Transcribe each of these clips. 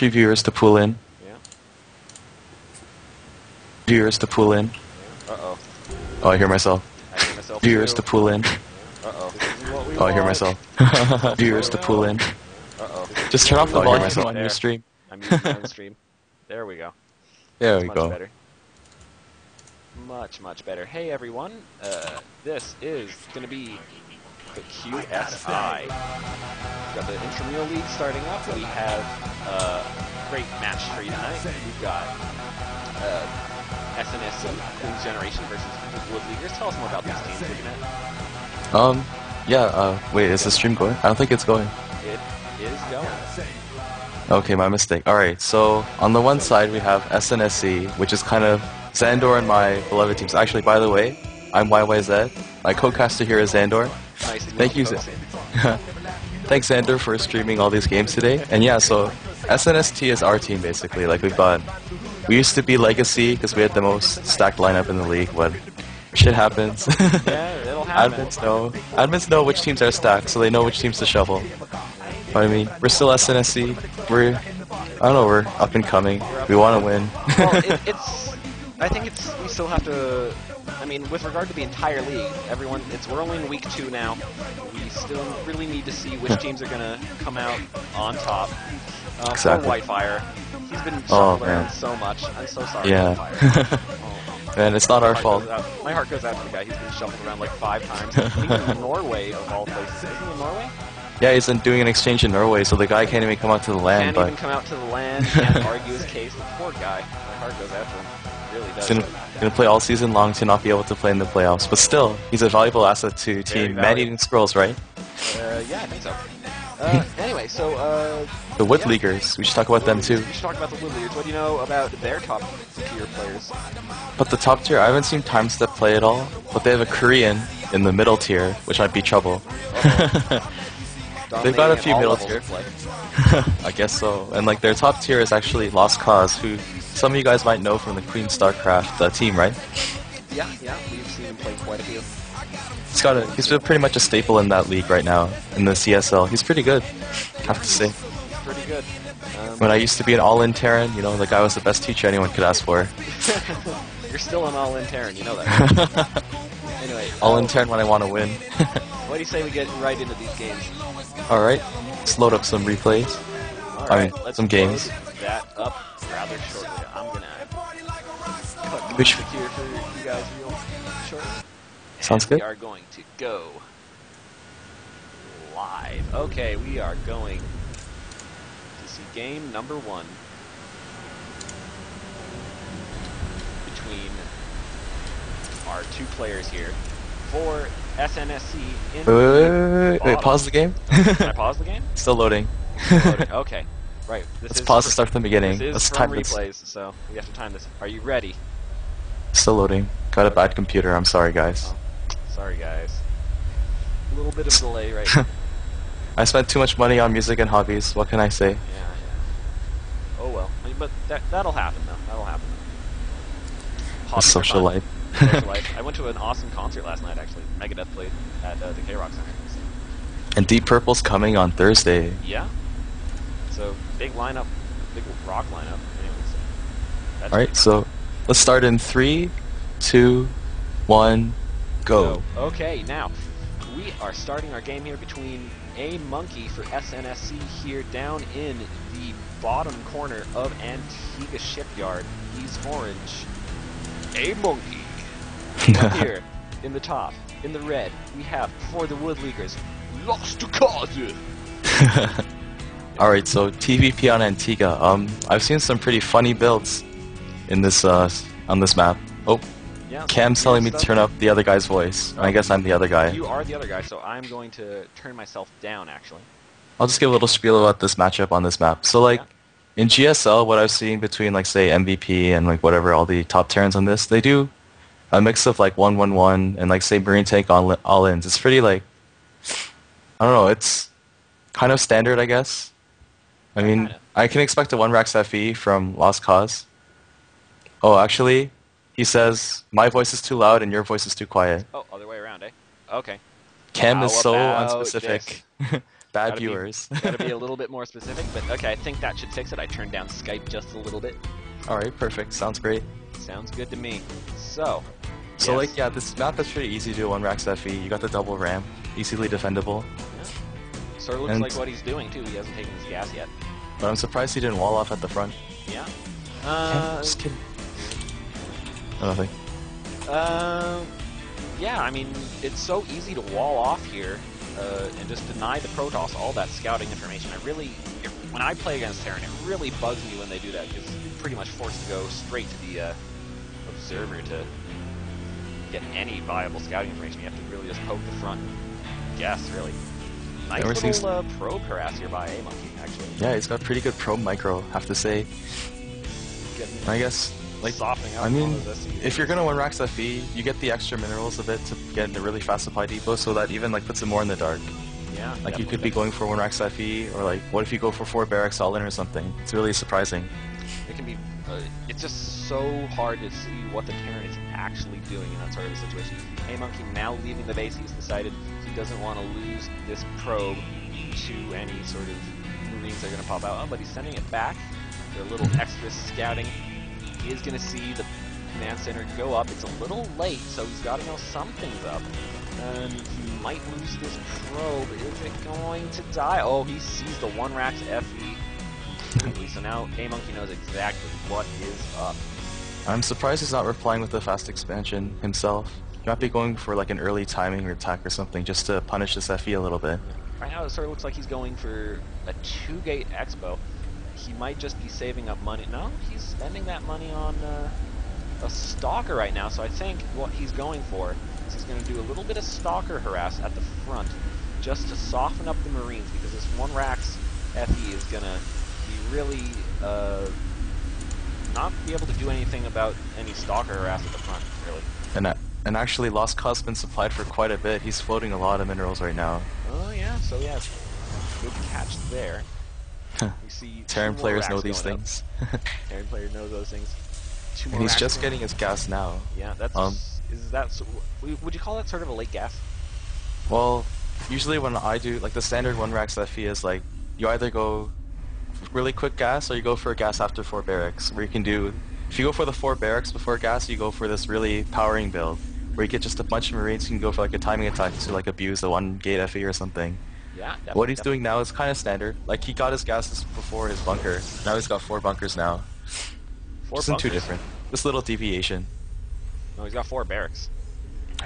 few viewers to pull in. Yeah. Viewers to pull in. Uh-oh. Oh, I hear myself. I hear myself Viewers too. to pull in. Uh-oh. This is what we Oh, I hear want. myself. Viewers to pull in. Uh-oh. Just turn off the Oh, I hear volume myself. on your stream. I'm using my own stream. There we go. There That's we much go. better. Much better. Hey everyone, this is going to be the QSI. We've got the Intramural League starting up. We have a great match for you tonight. We've got SNSC, Queen's Generation versus the Wood Leaguers. Tell us more about these teams, looking at. Yeah, wait, is the stream going? I don't think it's going. It is going. Okay, my mistake. Alright, so on the one side we have SNSC, which is kind of Xandor and my beloved teams. Actually, by the way, I'm YYZ. My co-caster here is Xandor. Nice. Thank you, Thanks, Xander, for streaming all these games today. And yeah, so SNST is our team, basically. Like, we used to be Legacy, because we had the most stacked lineup in the league, but shit happens. Yeah, it'll happen. Admins know which teams are stacked, so they know which teams to shovel. But I mean, we're still SNSC. We're up and coming. We want to win. Well, I think we still have to, I mean, with regard to the entire league, we're only in week 2 now. We still really need to see which teams are going to come out on top. Exactly. Poor Whitefire. He's been shuffled around so much. I'm so sorry, Whitefire. Man, it's not our fault. My heart goes out to the guy. He's been shuffled around like 5 times. Even in Norway, of all places. Isn't he in Norway? Yeah, he's doing an exchange in Norway, so the guy can't even come out to the land. Can't even come out to the land. Can't argue his case. The poor guy. My heart goes out to him. Really does. He's gonna play all season long to not be able to play in the playoffs, but still, he's a valuable asset to Team Man-Eating Squirrels, right? Yeah, I think so. Anyway, so, the Wood Leaguers, we should talk about them too. We should talk about the Wood Leaguers. What do you know about their top tier players? But the top tier, I haven't seen Timestep play at all, but they have a Korean in the middle tier, which might be trouble. They've got a few middle tier. I guess so. And like their top tier is actually Lost Cause, who some of you guys might know from the Queen Starcraft team, right? Yeah, we've seen him play quite a few. He's been pretty much a staple in that league right now, in the CSL. He's pretty good, I have to say. He's pretty good. When I used to be an all-in Terran, you know, the guy was the best teacher anyone could ask for. You're still an all-in Terran, you know that. Anyway. All-in Terran when I want to win. What do you say we get right into these games? Alright, let's load up some replays. Alright, let's some games. That up rather shortly. I'm gonna cut Which music here for you guys real shortly. Sounds good. We are going to go live. Okay, we are going to see game number 1 between our 2 players here for SNSC in Wait, pause the game? Can I pause the game? Still loading. Okay. Right. Let's pause and start from the beginning. This is Let's time replays, so we have to time this. Are you ready? Still loading. Got a bad computer, I'm sorry guys. Oh, sorry guys. A little bit of delay right here. I spent too much money on music and hobbies, what can I say? Yeah. Oh well. I mean, but that'll happen though. That'll happen. A social life. Social life. I went to an awesome concert last night actually. Megadeth played at the K-Rock Center. And Deep Purple's coming on Thursday. Yeah. So big lineup, big rock lineup. Anyways. Alright, so let's start in 3, 2, 1, go. Okay, now we are starting our game here between a monkey for SNSC here down in the bottom corner of Antigua Shipyard. He's orange. A monkey. Up here in the top, in the red, we have for the Wood Leaguers, Lost Cause. Alright, so TVP on Antigua. I've seen some pretty funny builds in this on this map. Oh, yeah, Cam's telling me to turn up the other guy's voice. I guess I'm the other guy. You are the other guy, so I'm going to turn myself down, actually. I'll just give a little spiel about this matchup on this map. So, like, in GSL, what I've seen between, like, say, MVP and, like, whatever, all the top Terrans on this, they do a mix of, like, 1-1-1 and, like, say, Marine Tank all-ins. It's pretty, like, I don't know, it's kind of standard, I guess. I mean, I can expect a 1-Rax FE from Lost Cause. Oh, actually, he says, my voice is too loud and your voice is too quiet. Oh, other way around, eh? Okay. Cam How is so about unspecific. Bad Gotta viewers. gotta be a little bit more specific, but okay, I think that should fix it. I turned down Skype just a little bit. Alright, perfect. Sounds great. Sounds good to me. So, So, yes. like, yeah, this map is pretty easy to do on Rax FE. You got the double ramp, easily defendable. Yeah. Sort of looks And- like what he's doing too. He hasn't taken his gas yet. But I'm surprised he didn't wall off at the front. Yeah. Just kidding. Nothing. Yeah, I mean, it's so easy to wall off here and just deny the Protoss all that scouting information. When I play against Terran, it really bugs me when they do that, because you're pretty much forced to go straight to the observer to get any viable scouting information. You have to really just poke the front and guess, really. Nice little probe harass here by A-Monkey, actually. Yeah, he's got pretty good probe micro, have to say. Getting, I guess, like, softening up I mean, all of this. if you're gonna win Rax FE, you get the extra minerals a bit to get a really fast supply depot, so that even like puts it more in the dark. Yeah, Like you could be going for 1 Rax FE, or like, what if you go for 4 barracks all in or something? It's really surprising. It can be. It's just so hard to see what the Terran is actually doing in that sort of a situation. A-Monkey now leaving the base. He's decided he doesn't want to lose this probe to any sort of Marines that are going to pop out. Oh, but he's sending it back for a little extra scouting. He is going to see the command center go up. It's a little late, so he's got to know something's up. And he might lose this probe. Is it going to die? Oh, he sees the 1 Rax FE completely. So now A-Monkey knows exactly what is up. I'm surprised he's not replying with the fast expansion himself. He might be going for like an early timing or attack or something just to punish this FE a little bit. Right now it sort of looks like he's going for a 2-gate expo. He might just be saving up money. No, he's spending that money on a stalker right now, so I think what he's going for is he's going to do a little bit of stalker harass at the front just to soften up the Marines, because this 1 Rax FE is going to be really not be able to do anything about any stalker harass at the front, really. And actually, Lost Cause been supplied for quite a bit. He's floating a lot of minerals right now. Oh yeah, so yeah, good catch there. We see Terran players know these going things. Terran players know those things. 2 more And he's racks just going. getting his gas now. Yeah, that's would you call that sort of a late gas? Well, usually when I do, like the standard 1 Rax FE is like, you either go really quick gas or you go for a gas after 4 barracks, where you can do, if you go for the 4 barracks before gas, you go for this really powering build, where you get just a bunch of Marines, you can go for like a timing attack to like abuse the 1 gate FE or something. Yeah, definitely. What he's doing now is kind of standard. Like he got his gases before his bunker, now he's got 4 bunkers now. 4 Just in 2 bunkers? different. This little deviation. No, he's got 4 barracks.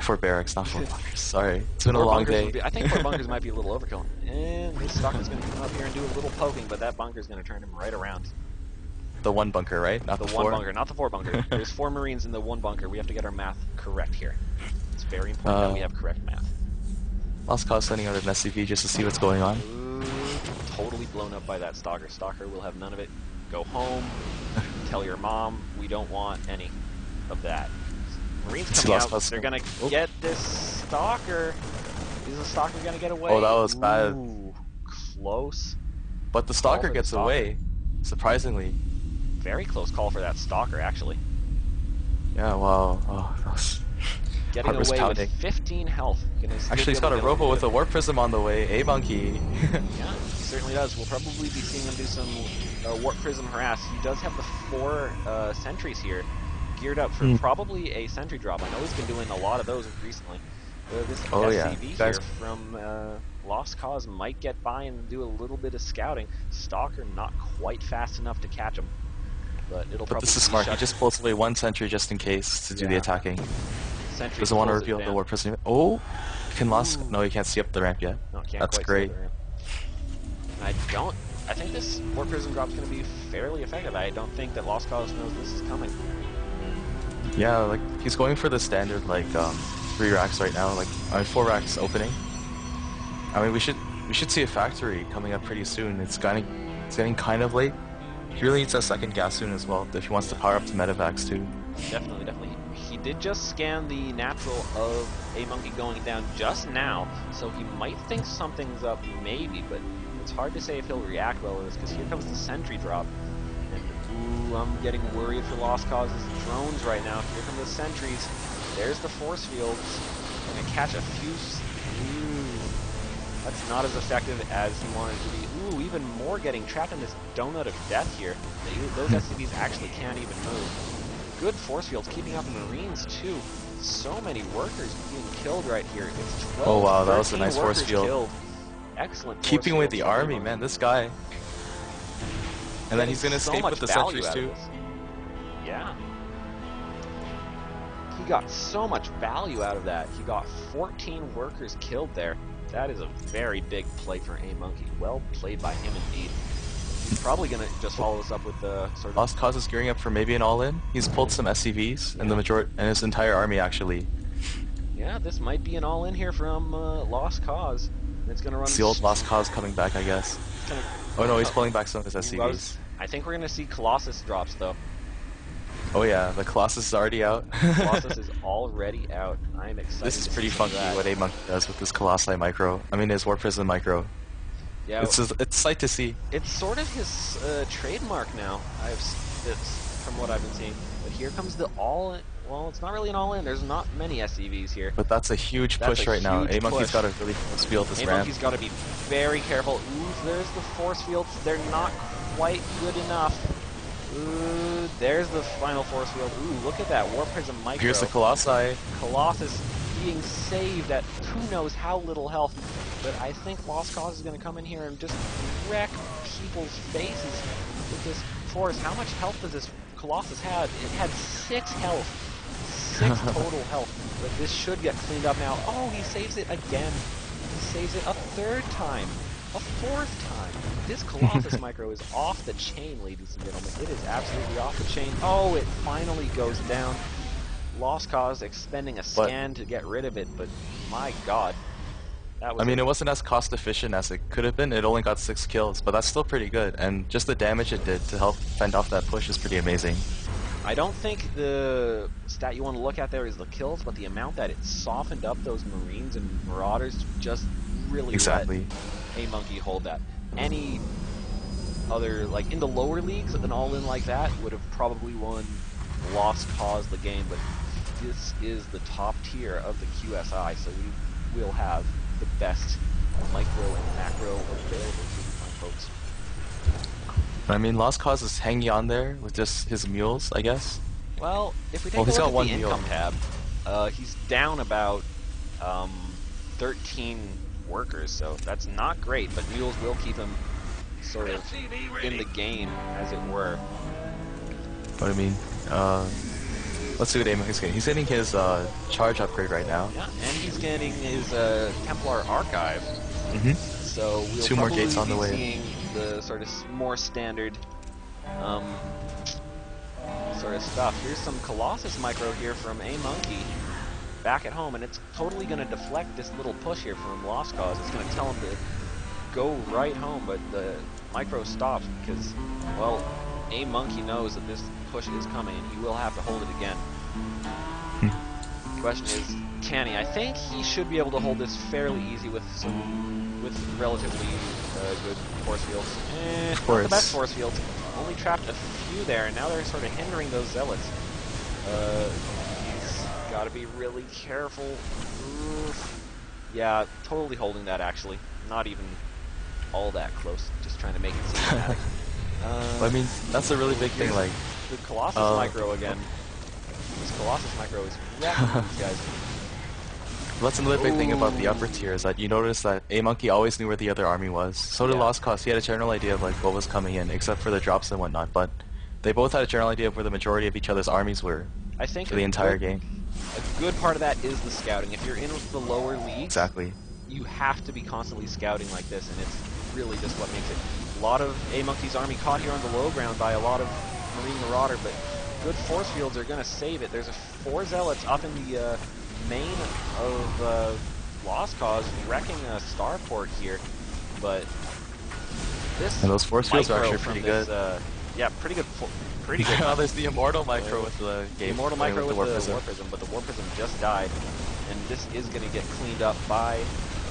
4 barracks, not 4 bunkers. Sorry, it's been a 4 long bunkers day. would be, I think 4 bunkers might be a little overkill. And this stalker's going to come up here and do a little poking, but that bunker's going to turn him right around. The 1 bunker, right? Not The the 1 4? bunker, not the 4 bunker. There's 4 Marines in the 1 bunker. We have to get our math correct here. It's very important that we have correct math. Lost Cause sending out an SCV just to see what's going on. Ooh, totally blown up by that stalker. Stalker will have none of it. Go home. Tell your mom we don't want any of that. Marines coming out. They're gonna get this stalker. Is the stalker gonna get away? Oh, that was bad. Ooh, close. But the stalker for gets the stalker. away, surprisingly. Very close call for that stalker, actually. Yeah, wow. Oh, that was... Getting Heart was away pounding. with 15 health. Actually, he's got a robo with a warp prism on the way. A-Monkey. Yeah, he certainly does. We'll probably be seeing him do some warp prism harass. He does have the 4 sentries here, geared up for probably a sentry drop. I know he's been doing a lot of those recently. This SCV here from Lost Cause might get by and do a little bit of scouting. Stalker not quite fast enough to catch him, but it'll. But this is smart. He just pulls away 1 sentry just in case to do the attacking. Sentry Doesn't want to pulls it reveal down. the warp prism. Oh, can Lost? No, he can't see up the ramp yet. No, can't That's quite great. see the ramp. I think this warp prism drop's going to be fairly effective. I don't think that Lost Cause knows this is coming. Yeah, like he's going for the standard like 3 racks right now, like 4 racks opening. I mean, we should see a factory coming up pretty soon. It's getting kind of late. He really needs a second gas soon as well if he wants to power up to medevacs too. Definitely. He did just scan the natural of A-Monkey going down just now, so he might think something's up maybe, but it's hard to say if he'll react well to this, because here comes the sentry drop. And ooh, I'm getting worried for Lost Cause's drones right now. Here come the sentries. There's the force fields. Gonna catch a few. Ooh. That's not as effective as he wanted to be. Ooh, even more getting trapped in this donut of death here. Those SCVs actually can't even move. Good force fields keeping out the Marines too. So many workers being killed right here. It's 12, Oh wow, that was a 13 nice force workers field. killed. Excellent force Keeping with fields the from army, Amos. man, this guy. And then he's gonna so escape much with the value sentries out of too. this. Yeah. He got so much value out of that. He got 14 workers killed there. That is a very big play for A Monkey. Well played by him indeed. He's probably gonna just follow this up with the sort of Lost Cause is gearing up for maybe an all-in. He's pulled some SCVs and the majority and his entire army actually. yeah. This might be an all-in here from Lost Cause. And it's gonna run. It's the old Lost Cause coming back, I guess. It's gonna. Oh no, he's pulling back some of his SCVs. I think we're gonna see Colossus drops though. Oh yeah, the Colossus is already out. Colossus is already out. I'm excited. This is to pretty see funky that. what A Monkey does with this Colossi micro. I mean his War Prism micro. Yeah, It's sight to see. it's sort of his trademark now. From what I've been seeing. But here comes the all. Well, it's not really an all-in. There's not many SCVs here. But that's a huge That's push a right now. huge A Monkey's push. got to really force field this ramp. A-Monkey's got to be very careful. Ooh, there's the force fields. They're not quite good enough. Ooh, there's the final force field. Ooh, look at that War Prism micro. Here's the Colossi. Colossus being saved at who knows how little health. But I think Lost Cause is going to come in here and just wreck people's faces with this force. How much health does this Colossus have? It had 6 health. 6 total health. But this should get cleaned up now. Oh, he saves it again. He saves it a 3rd time. A 4th time. This Colossus micro is off the chain, ladies and gentlemen. It is absolutely off the chain. Oh, it finally goes down. Lost Cause expending a scan to get rid of it, but my god. That was I mean, it wasn't as cost efficient as it could have been. It only got 6 kills, but that's still pretty good. And just the damage it did to help fend off that push is pretty amazing. I don't think the stat you want to look at there is the kills, but the amount that it softened up those Marines and Marauders just really let A Monkey hold that. Any other, like in the lower leagues, an all-in like that would have probably won Lost Cause the game, but this is the top tier of the QSI, so we will have the best micro and macro available to you, my folks. I mean, Lost Cause is hanging on there with just his mules, I guess. Well, if we take a he's look got at one the income mule. tab, he's down about 13 workers, so that's not great, but mules will keep him sort of in the game, as it were. What I mean, let's see what A Monkey's getting. He's getting his charge upgrade right now. Yeah, and he's getting his Templar Archive. So we'll 2 more probably gates on the be way. seeing the sort of more standard sort of stuff. Here's some Colossus micro here from A Monkey back at home, and it's totally going to deflect this little push here from Lost Cause. It's going to tell him to go right home, but the micro stops because, well, A Monkey knows that this push is coming, and he will have to hold it again. The question is, can he? I think he should be able to hold this fairly easy with relatively good force fields. Not the best force fields. Only trapped a few there, and now they're sort of hindering those zealots. He's got to be really careful. Oof. Yeah, totally holding that actually. Not even all that close. Just trying to make it cinematic. I mean, that's a really big thing. Like the Colossus micro again. This Colossus micro is wrecking these guys. That's another big thing about the upper tier is that you notice that A Monkey always knew where the other army was. So did Lost Cause. He had a general idea of like what was coming in, except for the drops and whatnot. But they both had a general idea of where the majority of each other's armies were. I think for the entire game. A good part of that is the scouting. If you're in the lower leagues, you have to be constantly scouting like this, and it's really just what makes it. A lot of A Monkey's army caught here on the low ground by a lot of Marine Marauder, but good force fields are going to save it. There's 4 zealots up in the main of Lost Cause, wrecking a starport here, but this and those force fields are actually pretty good. Yeah, pretty good. Pretty good. Oh, there's the Immortal Micro with the game. The Immortal Micro with the War Prism, but the War Prism just died, and this is going to get cleaned up by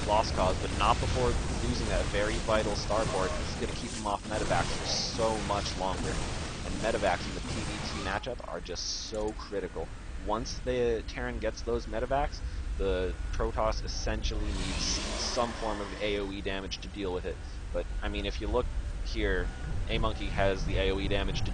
Lost Cause, but not before losing that very vital starport. This is going to keep him off medevacs for so much longer, and medevacs in the PvP matchup are just so critical. Once the Terran gets those medevacs, the Protoss essentially needs some form of AoE damage to deal with it. But I mean, if you look here, A Monkey has the AoE damage to